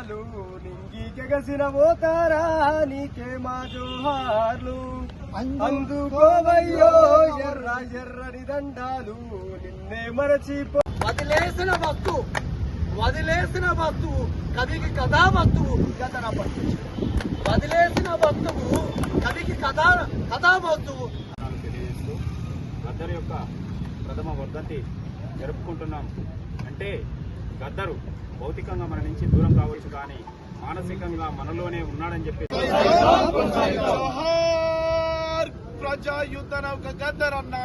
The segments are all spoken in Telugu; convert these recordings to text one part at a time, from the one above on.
దండాలు నింగికెగసిన పోతారా నీకే మా జోహార్లు అందుకోవయ్యో ఎర్ర ఎర్రని దండాలు నిన్నే మరచిపో వదిలేసిన వస్తువు కవికి కథా వస్తువు గతన పట్టు వదిలేసిన వస్తువు కవికి కథా వస్తువు తెలియజేస్తూ గద్దరు యొక్క ప్రథమ వర్ధంతి జరుపుకుంటున్నాం. అంటే గద్దరు భౌతికంగా మన నుంచి దూరం కావచ్చు, కానీ మానసికంగా మనలోనే ఉన్నాడని చెప్పి ప్రజా యుద్ధ నౌక గద్దరన్న,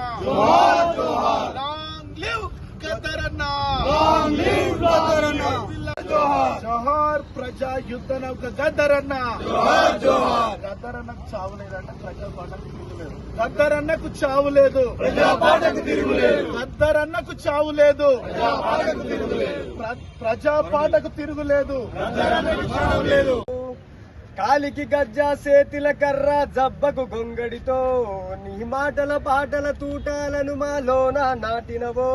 లాంగ్ లివ్ గద్దరన్న, జోహార్ ప్రజా యుద్ధ నౌక గద్దరన్న. గద్దరన్నకు చావు లేదంటే ప్రజా పాటకు తిరుగులేదు. గద్దరన్నకు చావు లేదు, గద్దరన్నకు చావు లేదు, ప్రజా పాటకు తిరుగులేదు. కాలికి గజ్జా సేతిల కర్ర జబ్బకు గొంగడితో నీ మాటల పాటల తూటాలను మాలోన నాటినవో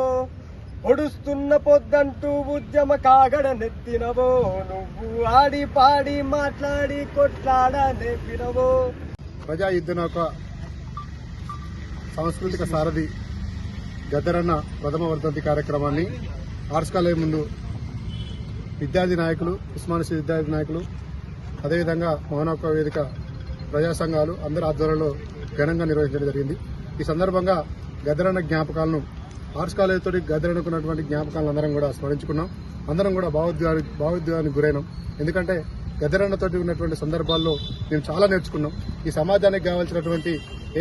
పొడుస్తున్న పొద్దంటూ ఉద్యమ కాగడ నెత్తినవో నువ్వు ఆడి పాడి మాట్లాడి కొట్లాడ నేర్పినవో. ప్రజా యుద్ధ నౌక సాంస్కృతిక సారథి గద్దరన్న ప్రథమ వర్ధంతి కార్యక్రమాన్ని ఆర్ట్స్ కాలేజ్ ముందు విద్యార్థి నాయకులు, ఉస్మానియా విద్యార్థి నాయకులు, అదేవిధంగా మహానౌక వేదిక ప్రజా సంఘాలు అందరి ఆధ్వర్యంలో ఘనంగా నిర్వహించడం జరిగింది. ఈ సందర్భంగా గద్దరన్న జ్ఞాపకాలను ఆర్ట్స్ కాలేజ్ తోటి గద్దరనుకున్నటువంటి జ్ఞాపకాలను అందరం కూడా స్మరించుకున్నాం. అందరం కూడా భావోద్వేగానికి గురైనాం. ఎందుకంటే గద్దరన్నతోటి ఉన్నటువంటి సందర్భాల్లో మేము చాలా నేర్చుకున్నాం. ఈ సమాజానికి కావాల్సినటువంటి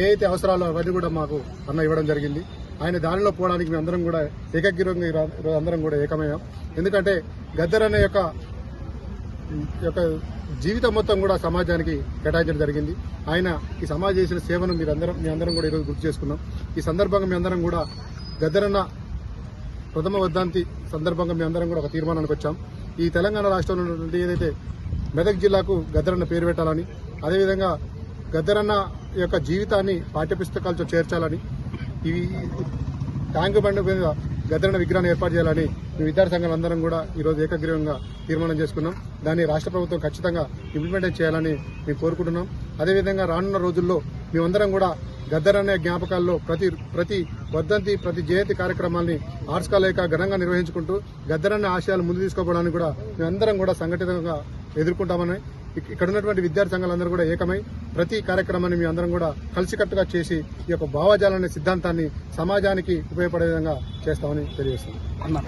ఏదైతే అవసరాలో అవన్నీ కూడా మాకు అన్న ఇవ్వడం జరిగింది. ఆయన దానిలో పోవడానికి మేము అందరం కూడా ఏకగ్రీవంగా అందరం కూడా ఏకమయ్యాం. ఎందుకంటే గద్దరన్న యొక్క జీవితం మొత్తం కూడా సమాజానికి కేటాయించడం జరిగింది. ఆయన ఈ సమాజం చేసిన సేవను మీ అందరం కూడా ఈరోజు గుర్తు చేసుకున్నాం. ఈ సందర్భంగా మీ అందరం కూడా గద్దరన్న ప్రథమ వర్ధంతి సందర్భంగా మీ అందరం కూడా ఒక తీర్మానానికి వచ్చాం. ఈ తెలంగాణ రాష్ట్రంలో ఉన్నటువంటి ఏదైతే మెదక్ జిల్లాకు గద్దరన్న పేరు పెట్టాలని, అదేవిధంగా గద్దరన్న యొక్క జీవితాన్ని పాఠ్యపుస్తకాలతో చేర్చాలని, ఇవి ట్యాంక్ బండ్ మీద గద్దరన్న విగ్రహాన్ని ఏర్పాటు చేయాలని మీ విద్యార్థి సంఘాలందరం కూడా ఈరోజు ఏకగ్రీవంగా తీర్మానం చేసుకున్నాం. దాన్ని రాష్ట్ర ప్రభుత్వం ఖచ్చితంగా ఇంప్లిమెంట్ చేయాలని మేము కోరుకుంటున్నాం. అదేవిధంగా రానున్న రోజుల్లో మేమందరం కూడా గద్దరన్న జ్ఞాపకాల్లో ప్రతి వర్ధంతి, ప్రతి జయంతి కార్యక్రమాన్ని ఆర్ట్స్ కాలేజ్ ఘనంగా నిర్వహించుకుంటూ గద్దరన్న ఆశయాలు ముందు తీసుకోవడానికి కూడా మేమందరం కూడా సంఘటితంగా ఎదుర్కొంటామని ఇక్కడ ఉన్నటువంటి విద్యార్థి సంఘాలందరూ కూడా ఏకమై ప్రతి కార్యక్రమాన్ని మీ అందరం కూడా కలిసికట్టుగా చేసి ఈ యొక్క భావజాలనే సిద్ధాంతాన్ని సమాజానికి ఉపయోగపడే విధంగా చేస్తామని తెలియజేస్తున్నాం.